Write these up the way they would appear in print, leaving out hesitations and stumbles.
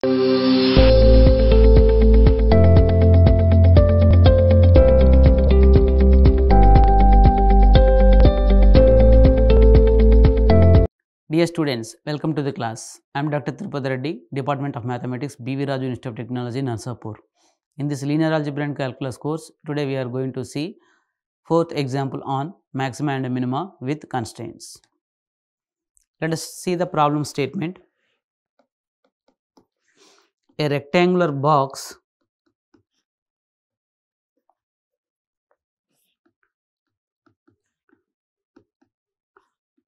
Dear students, welcome to the class. I am Dr. Tirupathi Reddy, Department of Mathematics, B.V. Raju Institute of Technology, Narsapur. In this linear algebra and calculus course, today we are going to see fourth example on maxima and minima with constraints. Let us see the problem statement. A rectangular box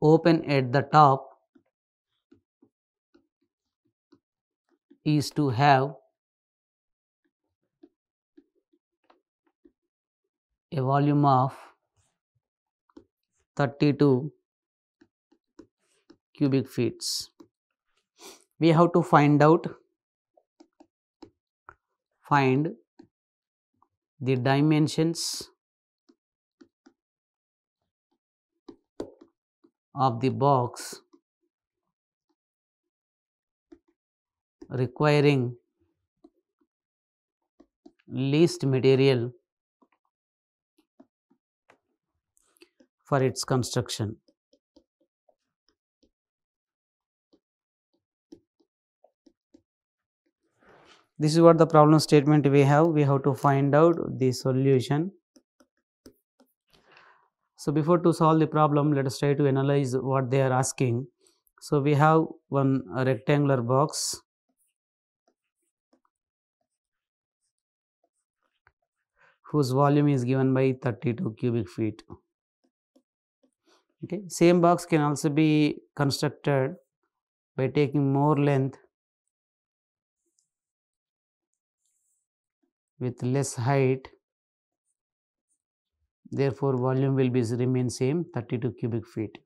open at the top is to have a volume of 32 cubic feet. We have to find the dimensions of the box requiring least material for its construction. This is what the problem statement we have. We have to find out the solution. So, before to solve the problem, let us try to analyze what they are asking. So, we have one rectangular box whose volume is given by 32 cubic feet. Okay. Same box can also be constructed by taking more length with less height. Therefore, volume will be remain same 32 cubic feet.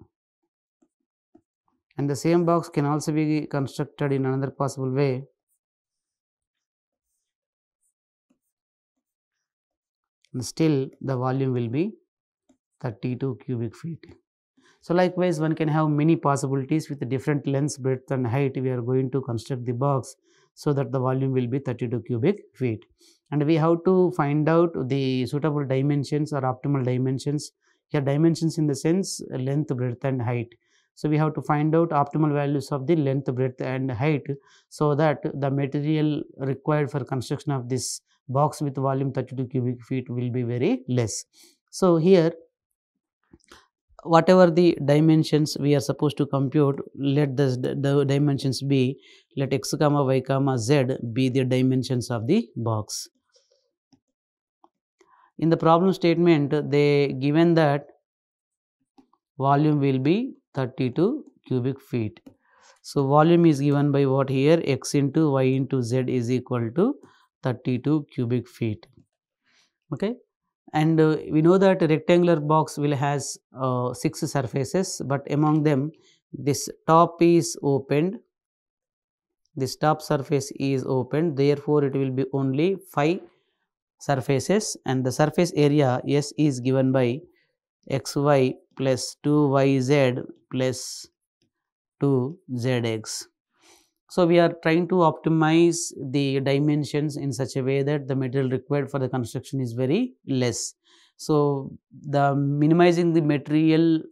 And the same box can also be constructed in another possible way. And still the volume will be 32 cubic feet. So, likewise one can have many possibilities with different lengths, breadth and height. We are going to construct the box so that the volume will be 32 cubic feet. And we have to find out the suitable dimensions or optimal dimensions. Here dimensions in the sense length, breadth and height. So, we have to find out optimal values of the length, breadth and height, so that the material required for construction of this box with volume 32 cubic feet will be very less. So, here whatever the dimensions we are supposed to compute, let the dimensions be, let x comma y comma z be the dimensions of the box. In the problem statement, they given that volume will be 32 cubic feet. So, volume is given by what here, x into y into z is equal to 32 cubic feet. Okay. And we know that a rectangular box will has 6 surfaces, but among them this top is opened, this top surface is opened, therefore, it will be only 5 surfaces, and the surface area S is given by xy plus 2yz plus 2zx. So, we are trying to optimize the dimensions in such a way that the material required for the construction is very less. So, the minimizing the material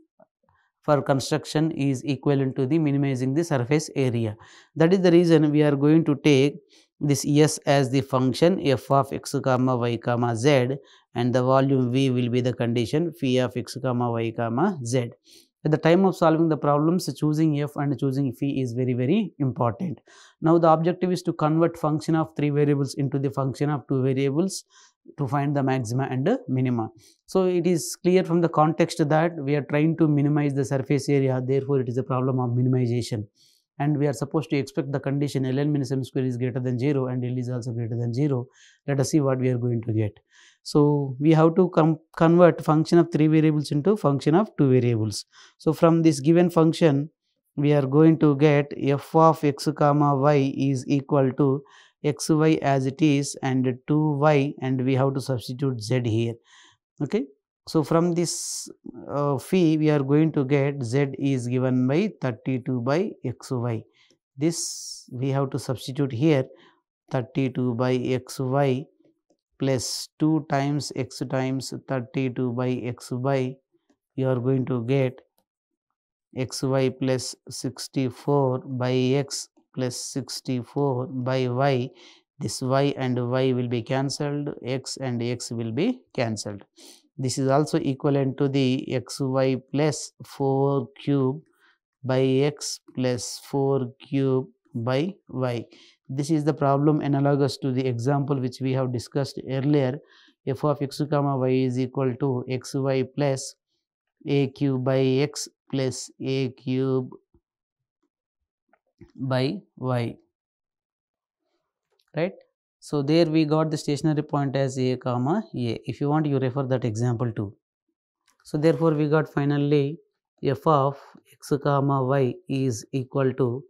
for construction is equivalent to the minimizing the surface area. That is the reason we are going to take this S as the function f of x comma y comma z, and the volume V will be the condition phi of x comma y comma z. At the time of solving the problems, choosing f and choosing phi is very important. Now, the objective is to convert function of 3 variables into the function of 2 variables to find the maxima and minima. So, it is clear from the context that we are trying to minimize the surface area, therefore, it is a problem of minimization. And we are supposed to expect the condition ln minus m square is greater than 0 and L is also greater than 0. Let us see what we are going to get. So, we have to convert function of 3 variables into function of 2 variables. So, from this given function, we are going to get f of x comma y is equal to xy as it is and 2y, and we have to substitute z here. Okay. So, from this phi we are going to get z is given by 32 by xy. this we have to substitute here 32 by xy plus 2 times x times 32 by xy, you are going to get xy plus 64 by x plus 64 by y. This y and y will be cancelled, x and x will be cancelled. This is also equivalent to the xy plus 4 cube by x plus 4 cube by y. This is the problem analogous to the example which we have discussed earlier. F of x comma y is equal to xy plus a cube by x plus a cube by y, right? So there we got the stationary point as a comma a. If you want, you refer that example too. So therefore we got finally f of x comma y is equal to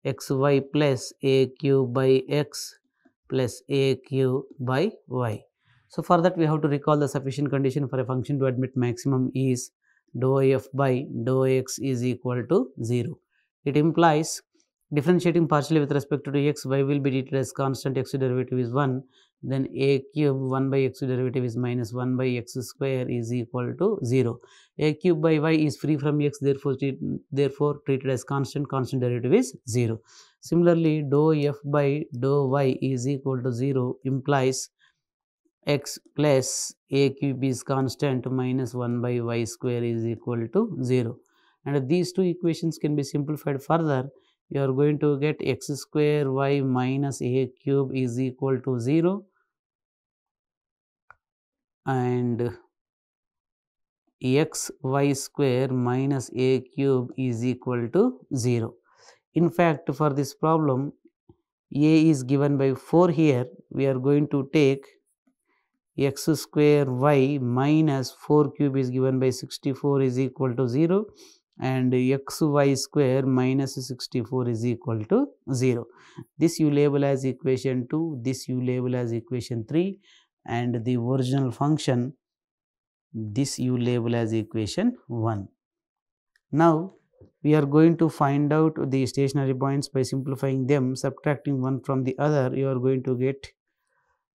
xy plus a cube by x plus a cube by y. So for that we have to recall the sufficient condition for a function to admit maximum is dou f by dou x is equal to 0. It implies differentiating partially with respect to x, y will be treated as constant, x derivative is 1, then a cube 1 by x derivative is minus 1 by x square is equal to 0. A cube by y is free from x, therefore treated as constant, constant derivative is 0. Similarly, dou f by dou y is equal to 0 implies x plus a cube is constant minus 1 by y square is equal to 0. And these two equations can be simplified further. You are going to get x square y minus a cube is equal to 0 and x y square minus a cube is equal to 0. In fact, for this problem, a is given by 4 here. We are going to take x square y minus 4 cube is given by 64 is equal to 0 and xy square minus 64 is equal to 0. This you label as equation 2, this you label as equation 3 and the original function this you label as equation 1. Now we are going to find out the stationary points by simplifying them, subtracting one from the other. You are going to get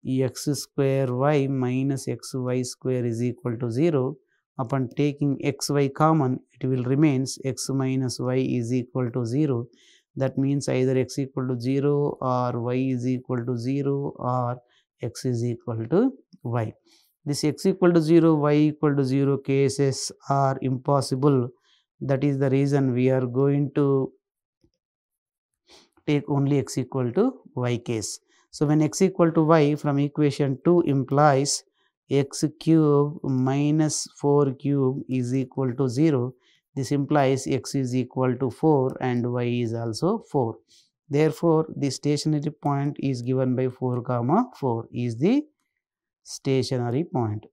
x square y minus xy square is equal to 0. Upon taking xy common, it will remains x minus y is equal to 0. That means either x equal to 0 or y is equal to 0 or x is equal to y. This x equal to 0, y equal to 0 cases are impossible. That is the reason we are going to take only x equal to y case. So when x equal to y, from equation 2 implies x cube minus 4 cube is equal to 0. This implies x is equal to 4 and y is also 4. Therefore, the stationary point is given by 4 comma 4 is the stationary point.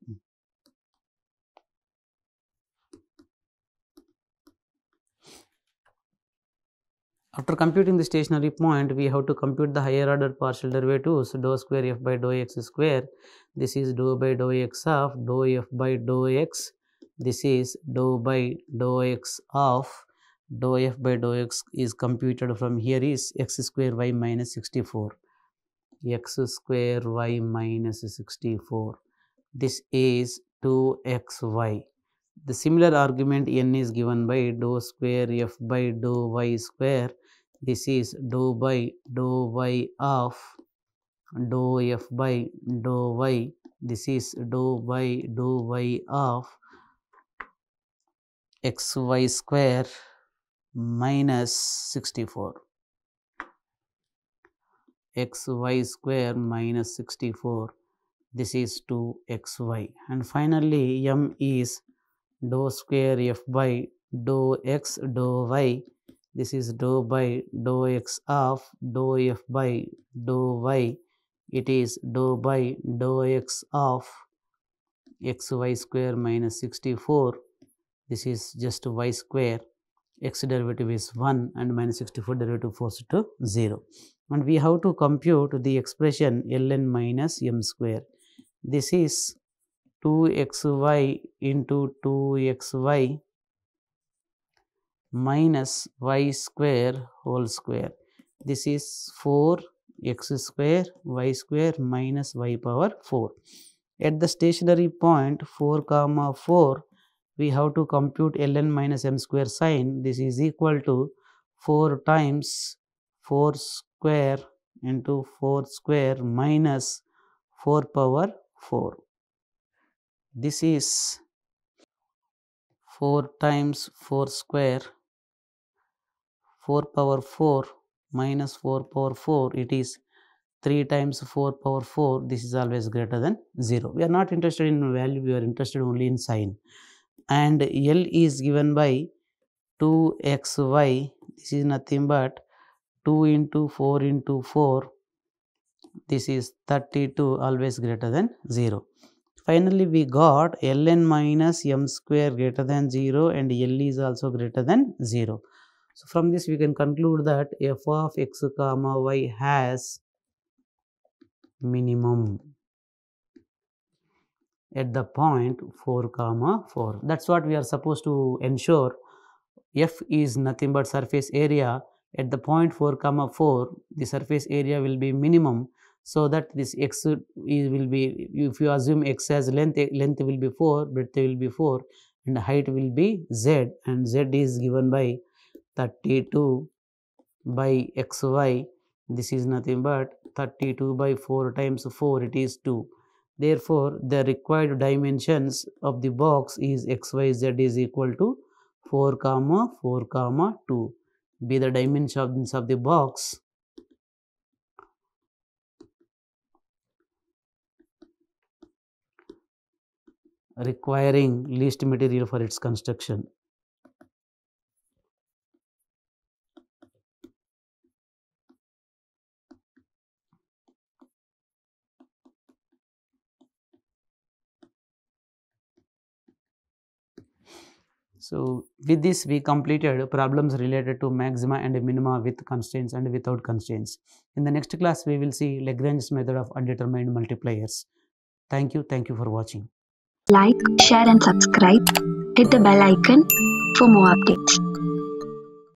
After computing the stationary point, we have to compute the higher order partial derivatives, dou square f by dou x square. This is dou by dou x of dou f by dou x. This is dou by dou x of dou f by dou x is computed from here is x square y minus 64. X square y minus 64. This is 2xy. The similar argument n is given by dou square f by dou y square. This is dou by dou y of dou f by dou y. This is dou by dou y of xy square minus 64. Xy square minus 64. This is 2xy. And finally, m is dou square f by dou x dou y. This is dou by dou x of dou f by dou y. It is dou by dou x of xy square minus 64. This is just y square. X derivative is 1 and minus 64 derivative forced to 0. And we have to compute the expression ln minus m square. This is 2xy into 2xy minus y square whole square. This is 4x square y square minus y power 4. At the stationary point 4 comma 4, we have to compute ln minus m square sin. This is equal to 4 times 4 square into 4 square minus 4 power 4. This is 4 times 4 square 4 power 4 minus 4 power 4. It is 3 times 4 power 4. This is always greater than 0. We are not interested in value, we are interested only in sign. And L is given by 2xy. This is nothing but 2 into 4 into 4. This is 32, always greater than 0. Finally, we got ln minus m square greater than 0 and L is also greater than 0. So, from this we can conclude that f of x comma y has minimum at the point 4 comma 4. That is what we are supposed to ensure. F is nothing but surface area. At the point 4 comma 4, the surface area will be minimum, so that this x will be, if you assume x as length will be 4, breadth will be 4 and height will be z, and z is given by 32 by xy. This is nothing but 32 by 4 times 4, it is 2. Therefore, the required dimensions of the box is xyz is equal to 4 comma 4 comma 2. Be the dimensions of the box requiring least material for its construction. So, with this we completed problems related to maxima and minima with constraints and without constraints. In the next class, we will see Lagrange's method of undetermined multipliers. Thank you for watching. Like, share and subscribe. Hit the bell icon for more updates.